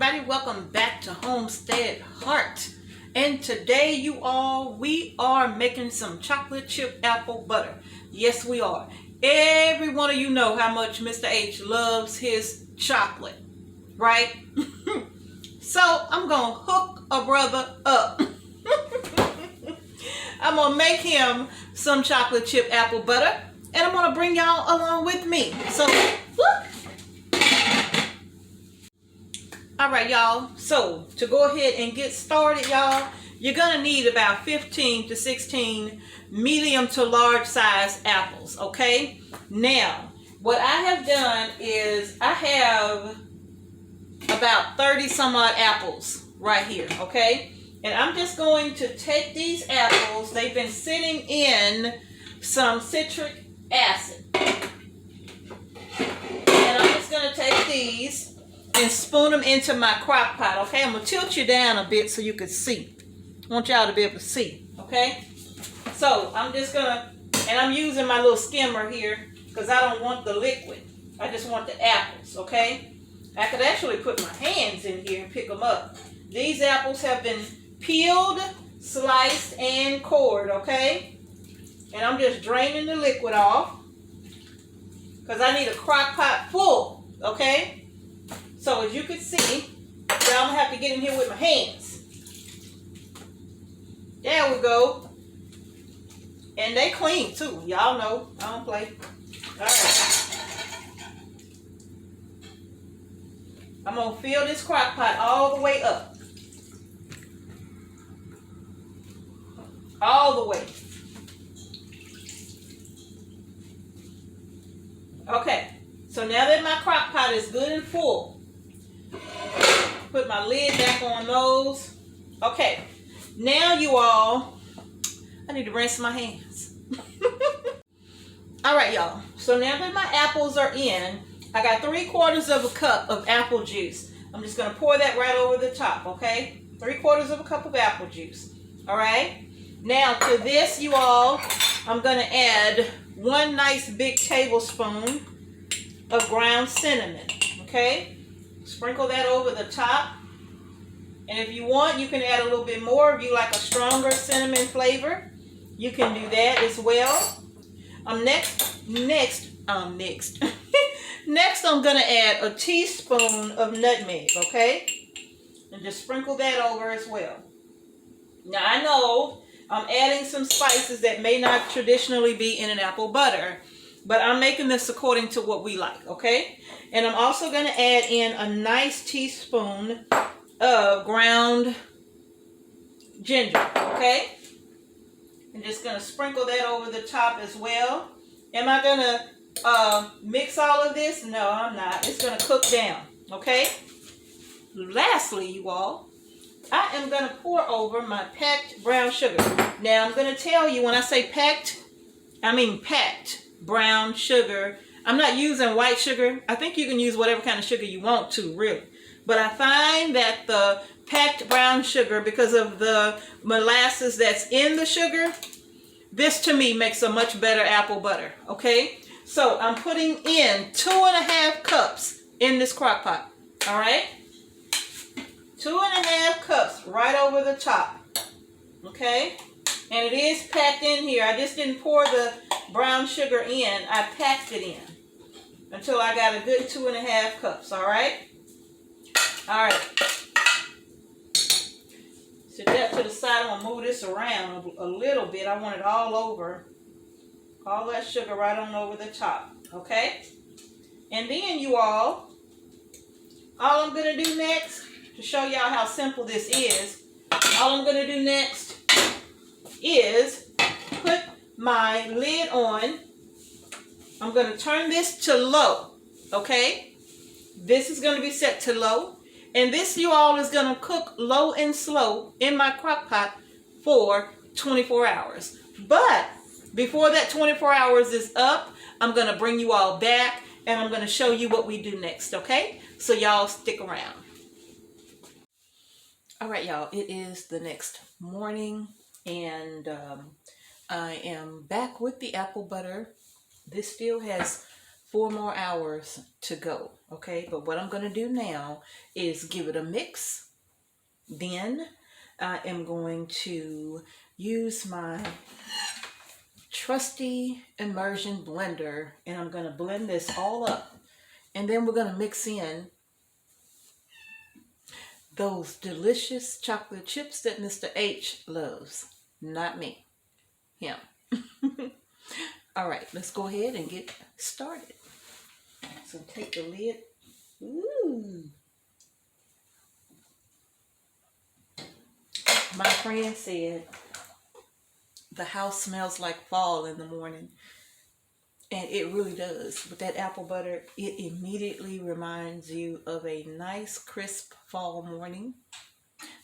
everybody, welcome back to Homestead Heart. And today we are making some chocolate chip apple butter. Yes, we are. Every one of you know how much Mr. H loves his chocolate, right? So I'm gonna hook a brother up. I'm gonna make him some chocolate chip apple butter, and I'm gonna bring y'all along with me. So whoop. All right, y'all. So to go ahead and get started, y'all, you're gonna need about 15 to 16 medium to large size apples. Okay. Now, what I have done is I have about 30 some odd apples right here. Okay. And I'm just going to take these apples. They've been sitting in some citric acid. And I'm just going to take these and spoon them into my crock pot. Okay, I'm going to tilt you down a bit so you can see. I want y'all to be able to see. Okay. So I'm just going to, and I'm using my little skimmer here because I don't want the liquid. I just want the apples. Okay. I could actually put my hands in here and pick them up. These apples have been peeled, sliced, and cored, okay? And I'm just draining the liquid off because I need a crock pot full, okay? So as you can see, I'm gonna have to get in here with my hands. There we go. And they clean too. Y'all know I don't play. All right. I'm gonna fill this crock pot all the way up. All the way. Okay, so now that my crock pot is good and full, put my lid back on those. Okay, now you all, I need to rinse my hands. All right, y'all, so now that my apples are in, I got 3/4 cup of apple juice. I'm just gonna pour that right over the top, okay? 3/4 cup of apple juice, all right? Now to this, you all, I'm going to add 1 nice big tablespoon of ground cinnamon, okay? Sprinkle that over the top. And if you want, you can add a little bit more. If you like a stronger cinnamon flavor, you can do that as well. Next, next I'm going to add a teaspoon of nutmeg, okay? And just sprinkle that over as well. Now I know I'm adding some spices that may not traditionally be in an apple butter, but I'm making this according to what we like, okay? And I'm also going to add in a nice teaspoon of ground ginger, okay? I'm just going to sprinkle that over the top as well. Am I going to mix all of this? No, I'm not. It's going to cook down, okay? Lastly, you all, I am going to pour over my packed brown sugar. Now, I'm going to tell you, when I say packed, I mean packed brown sugar. I'm not using white sugar. I think you can use whatever kind of sugar you want to, really. But I find that the packed brown sugar, because of the molasses that's in the sugar, this to me makes a much better apple butter, okay? So, I'm putting in 2.5 cups in this crock pot, all right? 2.5 cups right over the top, okay? And it is packed in here. I just didn't pour the brown sugar in. I packed it in until I got a good 2.5 cups, all right? All right. Set that to the side. I'm gonna move this around a little bit. I want it all over, all that sugar right on over the top, okay? And then you all I'm gonna do next, to show y'all how simple this is, all I'm going to do next is put my lid on. I'm going to turn this to low, okay? This is going to be set to low. And this, you all, is going to cook low and slow in my crock pot for 24 hours. But before that 24 hours is up, I'm going to bring you all back and I'm going to show you what we do next, okay? So y'all stick around. All right, y'all, it is the next morning, and I am back with the apple butter. This still has 4 more hours to go, Okay, but what I'm going to do now is give it a mix. Then I am going to use my trusty immersion blender, and I'm going to blend this all up. And then we're going to mix in those delicious chocolate chips that Mr. H loves. Not me, him. All right, let's go ahead and get started. So take the lid. Ooh. My friend said the house smells like fall in the morning. And it really does. With that apple butter, it immediately reminds you of a nice, crisp fall morning.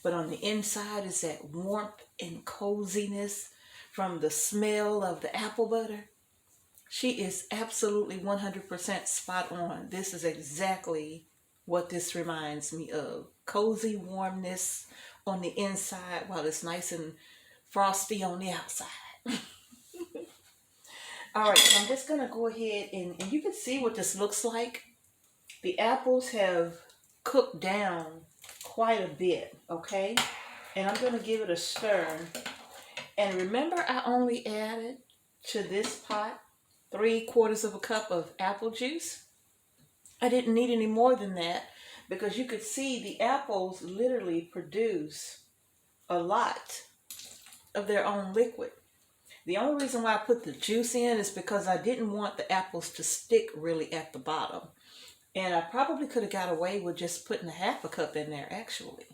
But on the inside is that warmth and coziness from the smell of the apple butter. She is absolutely 100% spot on. This is exactly what this reminds me of. Cozy warmness on the inside while it's nice and frosty on the outside. All right, so I'm just going to go ahead and you can see what this looks like. The apples have cooked down quite a bit, okay? And I'm going to give it a stir. And remember, I only added to this pot 3/4 of a cup of apple juice. I didn't need any more than that because you could see the apples literally produce a lot of their own liquid. The only reason why I put the juice in is because I didn't want the apples to stick really at the bottom. And I probably could have got away with just putting 1/2 cup in there, actually.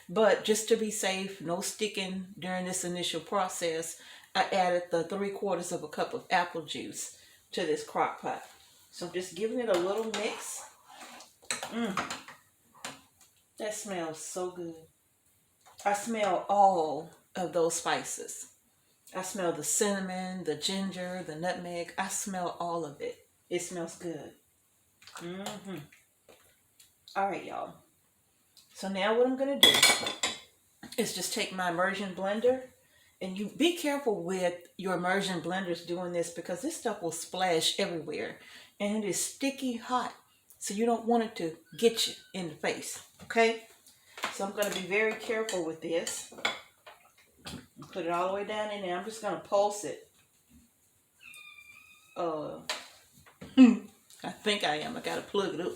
But just to be safe, no sticking during this initial process, I added the 3/4 of a cup of apple juice to this crock pot. So I'm just giving it a little mix. That smells so good. I smell all of those spices. I smell the cinnamon, the ginger, the nutmeg. I smell all of it. It smells good. All right, y'all. So now what I'm going to do is just take my immersion blender. And you be careful with your immersion blenders doing this because this stuff will splash everywhere. And it is sticky hot. So you don't want it to get you in the face. Okay? So I'm going to be very careful with this. Put it all the way down in there. I'm just going to pulse it. I think I am. I got to plug it up.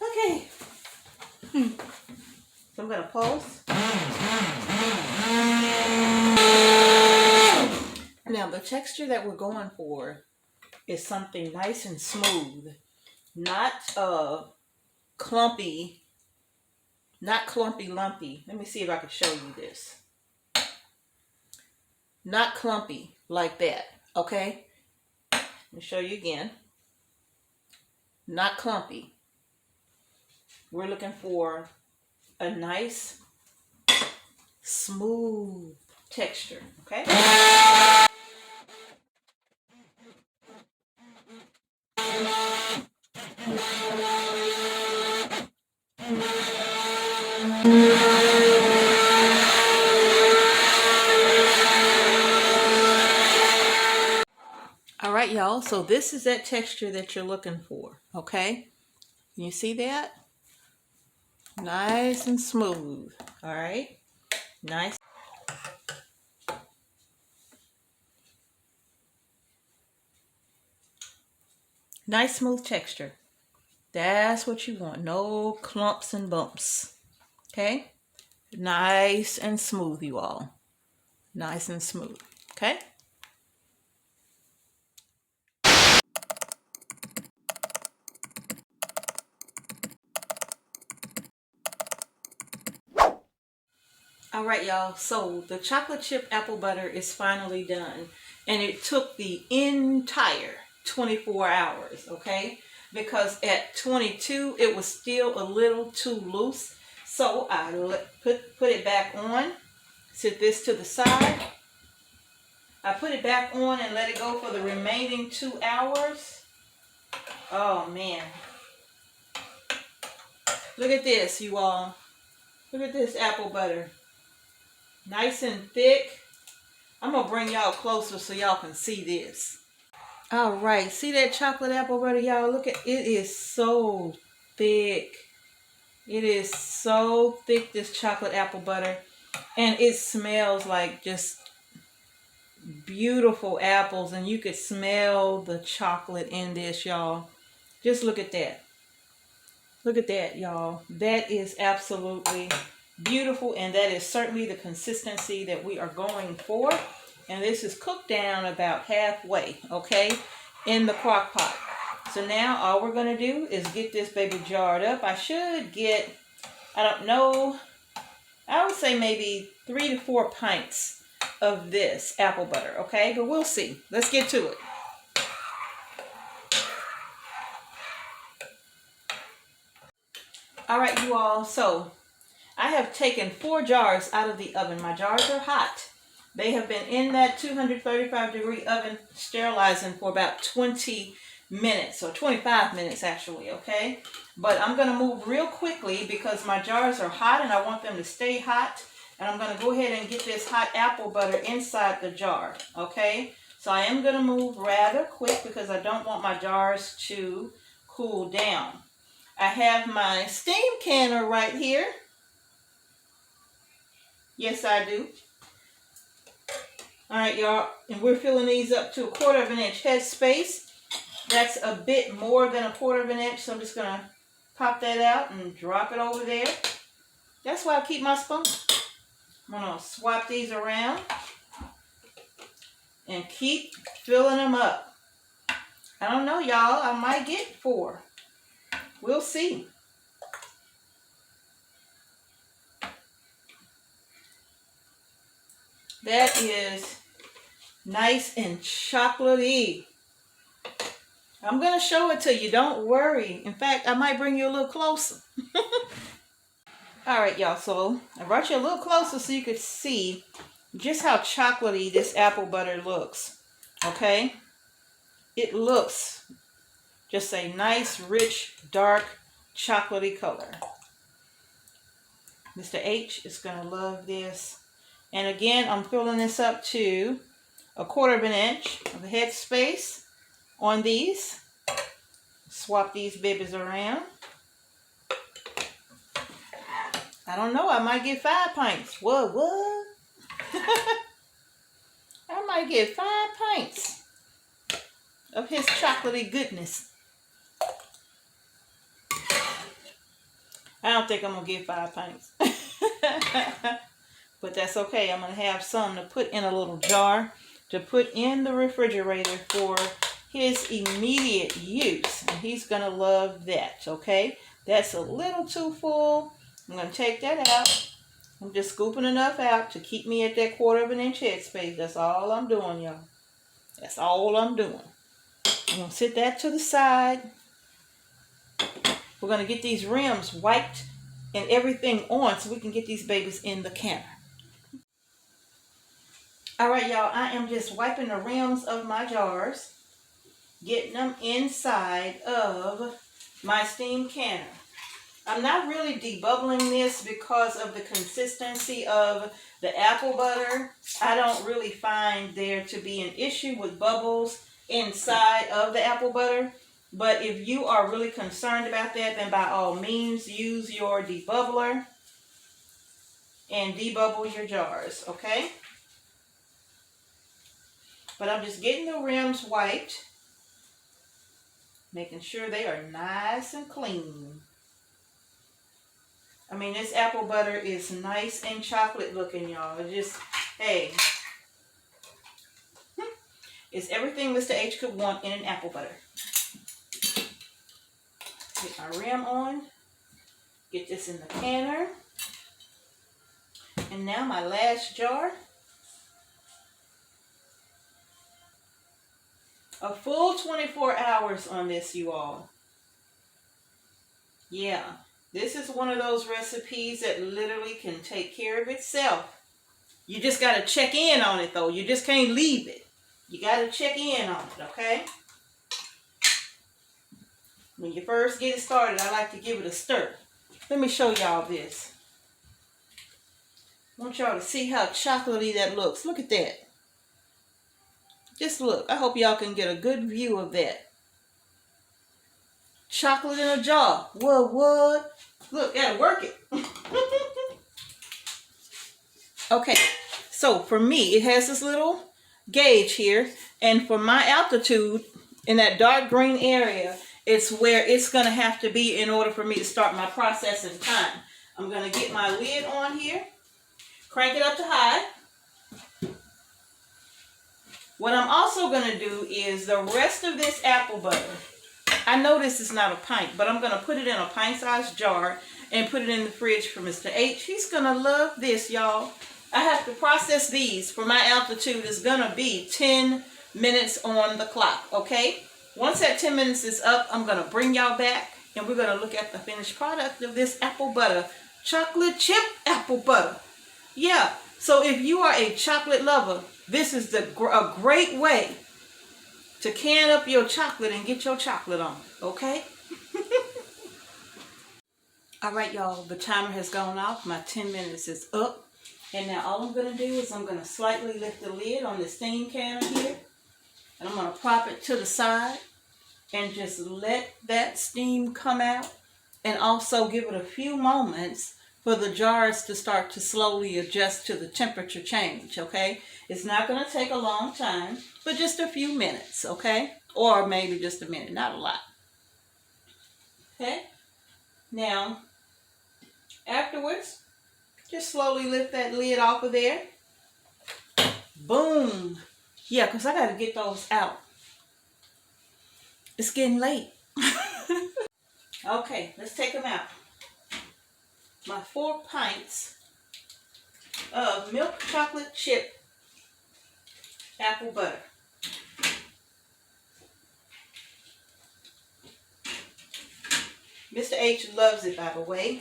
Okay. So I'm going to pulse. Now the texture that we're going for is something nice and smooth. Not clumpy. Not clumpy lumpy. Let me see if I can show you this. Not clumpy like that. Okay? Let me show you again. Not clumpy. We're looking for a nice, smooth texture. Okay? All right, y'all. So this is that texture that you're looking for. Okay? Can you see that? Nice and smooth. All right? Nice. Nice smooth texture. That's what you want. No clumps and bumps. Okay? Nice and smooth, you all. Nice and smooth. Okay? All right, y'all. So the chocolate chip apple butter is finally done. And it took the entire 24 hours, okay? Because at 22, it was still a little too loose. So I put it back on. Set this to the side. I put it back on and let it go for the remaining 2 hours. Oh, man. Look at this, you all. Look at this apple butter. Nice and thick. I'm going to bring y'all closer so y'all can see this. All right, see that chocolate apple butter, y'all? Look at it, is so thick. It is so thick, this chocolate apple butter, and it smells like just beautiful apples, and you could smell the chocolate in this, y'all. Just look at that. Look at that, y'all. That is absolutely beautiful, and that is certainly the consistency that we are going for. And this is cooked down about halfway, okay, in the crock pot. So now all we're going to do is get this baby jarred up. I should get, I don't know, I would say maybe 3 to 4 pints of this apple butter, okay? But we'll see. Let's get to it. All right, you all. So I have taken 4 jars out of the oven. My jars are hot. They have been in that 235-degree oven sterilizing for about 20 minutes, or 25 minutes actually, okay? But I'm going to move real quickly because my jars are hot and I want them to stay hot. And I'm going to go ahead and get this hot apple butter inside the jar, okay? So I am going to move rather quick because I don't want my jars to cool down. I have my steam canner right here. Yes, I do. All right, y'all, and we're filling these up to 1/4 of an inch head space. That's a bit more than 1/4 of an inch, so I'm just going to pop that out and drop it over there. That's why I keep my spoon. I'm going to swap these around and keep filling them up. I don't know, y'all. I might get 4. We'll see. That is nice and chocolatey. I'm going to show it to you. Don't worry. In fact, I might bring you a little closer. All right, y'all. So I brought you a little closer so you could see just how chocolatey this apple butter looks. Okay? It looks just a nice, rich, dark, chocolatey color. Mr. H is going to love this. And again, I'm filling this up to 1/4 of an inch of the head space on these. Swap these babies around. I don't know, I might get 5 pints. What? I might get 5 pints of his chocolatey goodness. I don't think I'm going to get 5 pints. But that's okay. I'm going to have some to put in a little jar to put in the refrigerator for his immediate use. And he's going to love that, okay? That's a little too full. I'm going to take that out. I'm just scooping enough out to keep me at that 1/4 of an inch head space. That's all I'm doing, y'all. That's all I'm doing. I'm going to sit that to the side. We're going to get these rims wiped and everything on so we can get these babies in the canner. All right, y'all, I am just wiping the rims of my jars, getting them inside of my steam canner. I'm not really debubbling this because of the consistency of the apple butter. I don't really find there to be an issue with bubbles inside of the apple butter. But if you are really concerned about that, then by all means, use your debubbler and debubble your jars, okay? But I'm just getting the rims wiped, making sure they are nice and clean. I mean, this apple butter is nice and chocolate looking, y'all. It just, hey, it's everything Mr. H could want in an apple butter. Get my rim on, get this in the canner. And now my last jar. A full 24 hours on this, you all. Yeah, this is one of those recipes that literally can take care of itself. You just got to check in on it, though. You just can't leave it. You got to check in on it, okay? When you first get it started, I like to give it a stir. Let me show y'all this. I want y'all to see how chocolatey that looks. Look at that. Just look. I hope y'all can get a good view of that. Chocolate in a jar. What? Look, gotta work it. Okay, so for me, it has this little gauge here. And for my altitude, in that dark green area, it's where it's going to have to be in order for me to start my processing time. I'm going to get my lid on here, crank it up to high. What I'm also going to do is the rest of this apple butter. I know this is not a pint, but I'm going to put it in a pint-sized jar and put it in the fridge for Mr. H. He's going to love this, y'all. I have to process these for my altitude is going to be 10 minutes on the clock, okay? Once that 10 minutes is up, I'm going to bring y'all back and we're going to look at the finished product of this apple butter. Chocolate chip apple butter. Yeah, so if you are a chocolate lover, this is a great way to can up your chocolate and get your chocolate on, okay? All right, y'all, the timer has gone off. My 10 minutes is up. And now all I'm going to do is I'm going to slightly lift the lid on this steam can here. And I'm going to prop it to the side and just let that steam come out. And also give it a few moments for the jars to start to slowly adjust to the temperature change, okay? It's not going to take a long time, but just a few minutes, okay? Or maybe just a minute, not a lot. Okay? Now, afterwards, just slowly lift that lid off of there. Boom. Yeah, because I got to get those out. It's getting late. Okay, let's take them out. My 4 pints of milk chocolate chip apple butter. Mr. H loves it, by the way.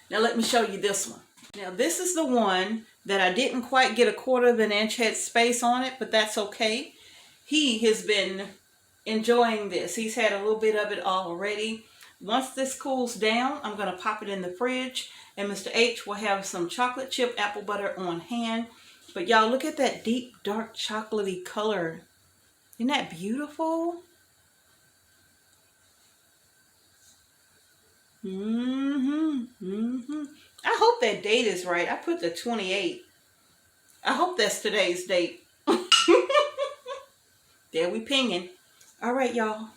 Now let me show you this one. Now this is the one that I didn't quite get a 1/4 of an inch head space on it, but that's okay. He has been enjoying this. He's had a little bit of it already. Once this cools down, I'm going to pop it in the fridge and Mr. H will have some chocolate chip apple butter on hand. But y'all, look at that deep, dark, chocolatey color. Isn't that beautiful? I hope that date is right. I put the 28th. I hope that's today's date. There we pinging. All right, y'all.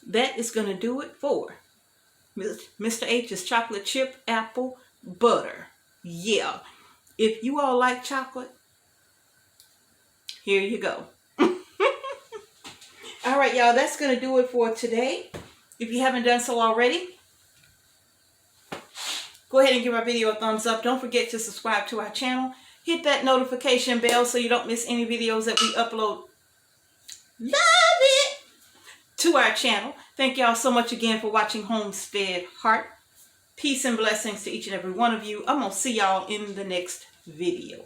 That is going to do it for Mr. H's chocolate chip apple butter. Yeah. If you all like chocolate, here you go. All right, y'all, that's going to do it for today. If you haven't done so already, go ahead and give our video a thumbs up. Don't forget to subscribe to our channel. Hit that notification bell so you don't miss any videos that we upload. Love it! To our channel. Thank y'all so much again for watching Homestead Heart. Peace and blessings to each and every one of you. I'm going to see y'all in the next video.